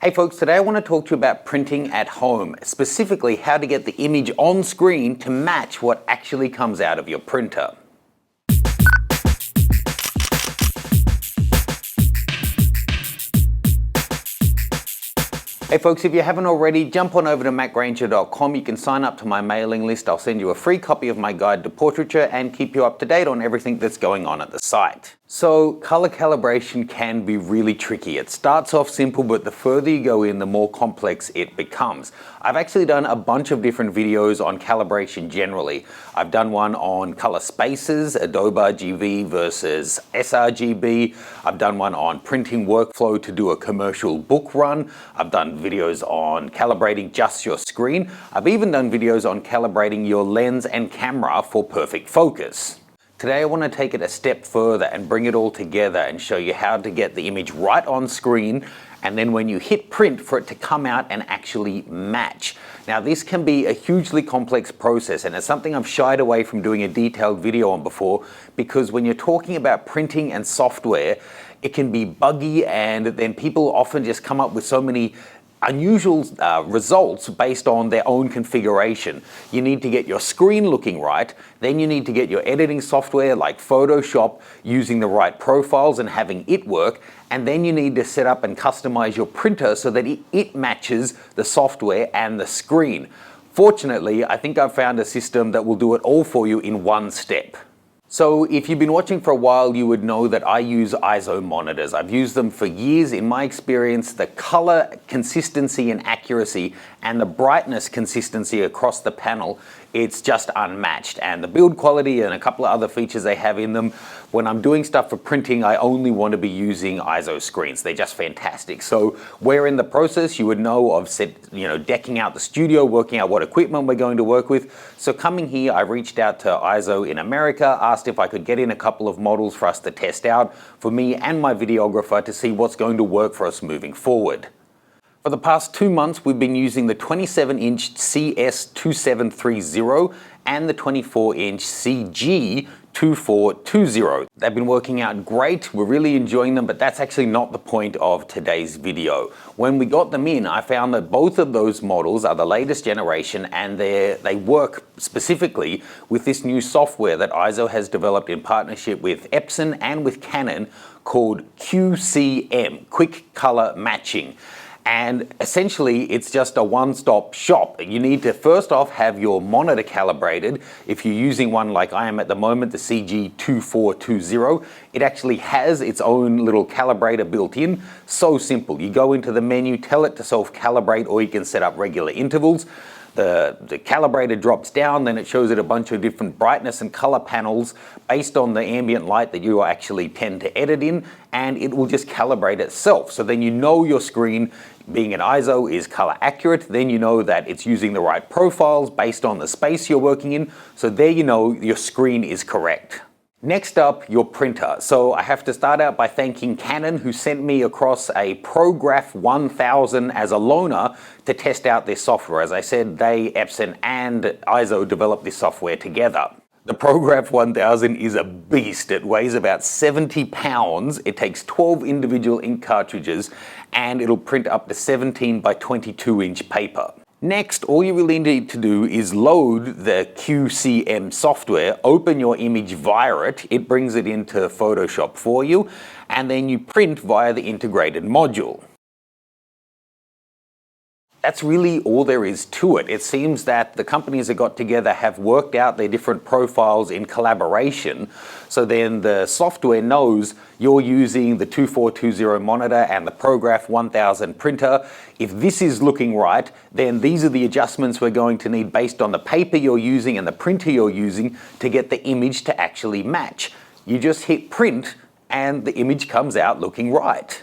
Hey folks, today I want to talk to you about printing at home, specifically how to get the image on screen to match what actually comes out of your printer. Hey folks, if you haven't already, jump on over to MacGranger.com. You can sign up to my mailing list. I'll send you a free copy of my guide to portraiture and keep you up to date on everything that's going on at the site. So, color calibration can be really tricky. It starts off simple, but the further you go in, the more complex it becomes. I've actually done a bunch of different videos on calibration generally. I've done one on color spaces, Adobe RGB versus sRGB. I've done one on printing workflow to do a commercial book run. I've done videos on calibrating just your screen. I've even done videos on calibrating your lens and camera for perfect focus. Today I want to take it a step further and bring it all together and show you how to get the image right on screen, and then when you hit print for it to come out and actually match. Now this can be a hugely complex process, and it's something I've shied away from doing a detailed video on before, because when you're talking about printing and software, it can be buggy, and then people often just come up with so many unusual results based on their own configuration. You need to get your screen looking right, then you need to get your editing software like Photoshop using the right profiles and having it work, and then you need to set up and customize your printer so that it matches the software and the screen. Fortunately, I think I've found a system that will do it all for you in one step. So if you've been watching for a while, you would know that I use Eizo monitors. I've used them for years. In my experience, the color consistency and accuracy and the brightness consistency across the panel, it's just unmatched. And the build quality and a couple of other features they have in them, when I'm doing stuff for printing, I only want to be using Eizo screens. They're just fantastic. So where in the process you would know of decking out the studio, working out what equipment we're going to work with. So coming here, I reached out to Eizo in America, asked if I could get in a couple of models for us to test out for me and my videographer to see what's going to work for us moving forward. For the past 2 months, we've been using the 27-inch CS2730 and the 24-inch CG2420. They've been working out great, we're really enjoying them, but that's actually not the point of today's video. When we got them in, I found that both of those models are the latest generation, and they work specifically with this new software that Eizo has developed in partnership with Epson and with Canon called QCM, Quick Color Matching. And essentially, it's just a one-stop shop. You need to first off have your monitor calibrated. If you're using one like I am at the moment, the CG2420, it actually has its own little calibrator built in. So simple. You go into the menu, tell it to self-calibrate, or you can set up regular intervals. The calibrator drops down, then it shows it a bunch of different brightness and color panels based on the ambient light that you actually tend to edit in, and it will just calibrate itself. So then you know your screen, being an Eizo, is color accurate. Then you know that it's using the right profiles based on the space you're working in. So there you know your screen is correct. Next up, your printer. So I have to start out by thanking Canon, who sent me across a ProGraph 1000 as a loaner to test out this software. As I said, Epson and Eizo developed this software together. The ProGraph 1000 is a beast. It weighs about 70 pounds. It takes 12 individual ink cartridges, and it'll print up to 17 by 22 inch paper. Next, all you really need to do is load the QCM software, open your image via it, it brings it into Photoshop for you, and then you print via the integrated module. That's really all there is to it. It seems that the companies that got together have worked out their different profiles in collaboration, so then the software knows you're using the 2420 monitor and the ProGraph 1000 printer. If this is looking right, then these are the adjustments we're going to need based on the paper you're using and the printer you're using to get the image to actually match. You just hit print and the image comes out looking right.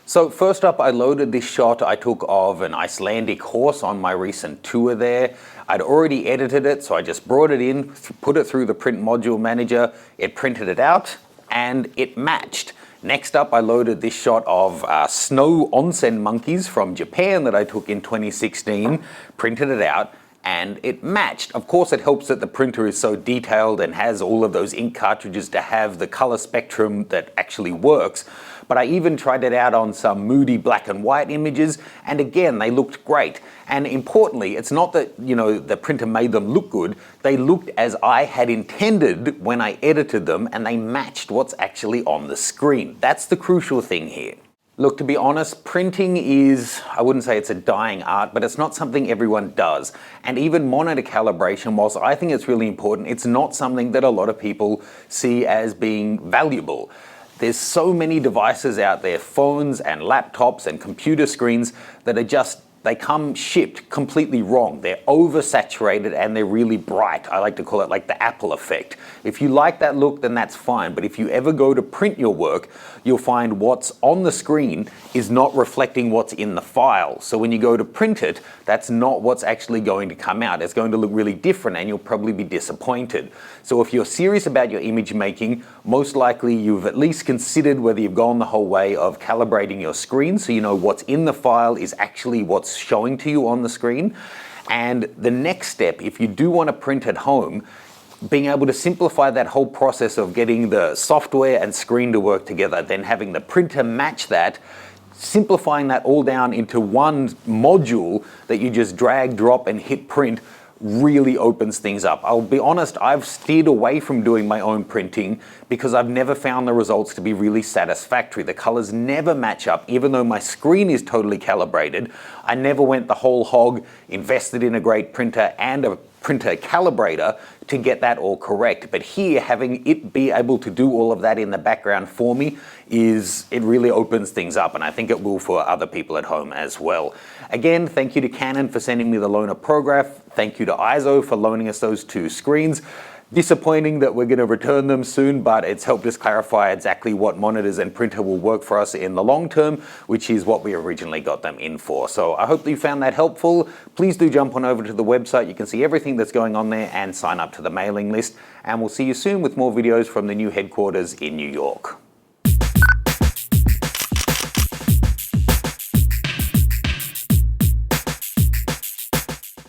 So first up, I loaded this shot I took of an Icelandic horse on my recent tour there. I'd already edited it, so I just brought it in, put it through the print module manager, it printed it out, and it matched. Next up, I loaded this shot of snow onsen monkeys from Japan that I took in 2016, printed it out, and it matched. Of course, it helps that the printer is so detailed and has all of those ink cartridges to have the color spectrum that actually works. but I even tried it out on some moody black and white images, and again, they looked great. And importantly, it's not that, the printer made them look good, they looked as I had intended when I edited them, and they matched what's actually on the screen. That's the crucial thing here. Look, to be honest, printing is, I wouldn't say it's a dying art, but it's not something everyone does. And even monitor calibration, whilst I think it's really important, it's not something that a lot of people see as being valuable. There's so many devices out there, phones and laptops and computer screens, that are just, they come shipped completely wrong. They're oversaturated and they're really bright. I like to call it like the Apple effect. If you like that look, then that's fine. But if you ever go to print your work, you'll find what's on the screen is not reflecting what's in the file. So when you go to print it, that's not what's actually going to come out. It's going to look really different and you'll probably be disappointed. So if you're serious about your image making, most likely you've at least considered whether you've gone the whole way of calibrating your screen so you know what's in the file is actually what's showing to you on the screen. And the next step, if you do want to print at home, being able to simplify that whole process of getting the software and screen to work together, then having the printer match that, simplifying that all down into one module that you just drag, drop, and hit print really opens things up. I'll be honest, I've steered away from doing my own printing because I've never found the results to be really satisfactory. The colors never match up, even though my screen is totally calibrated. I never went the whole hog, invested in a great printer and a printer calibrator to get that all correct. But here, having it be able to do all of that in the background for me it really opens things up, and I think it will for other people at home as well. Again, thank you to Canon for sending me the loaner Prograph. Thank you to Eizo for loaning us those two screens. Disappointing that we're going to return them soon, but it's helped us clarify exactly what monitors and printer will work for us in the long term, which is what we originally got them in for. So I hope that you found that helpful. Please do jump on over to the website. You can see everything that's going on there and sign up to the mailing list. And we'll see you soon with more videos from the new headquarters in New York.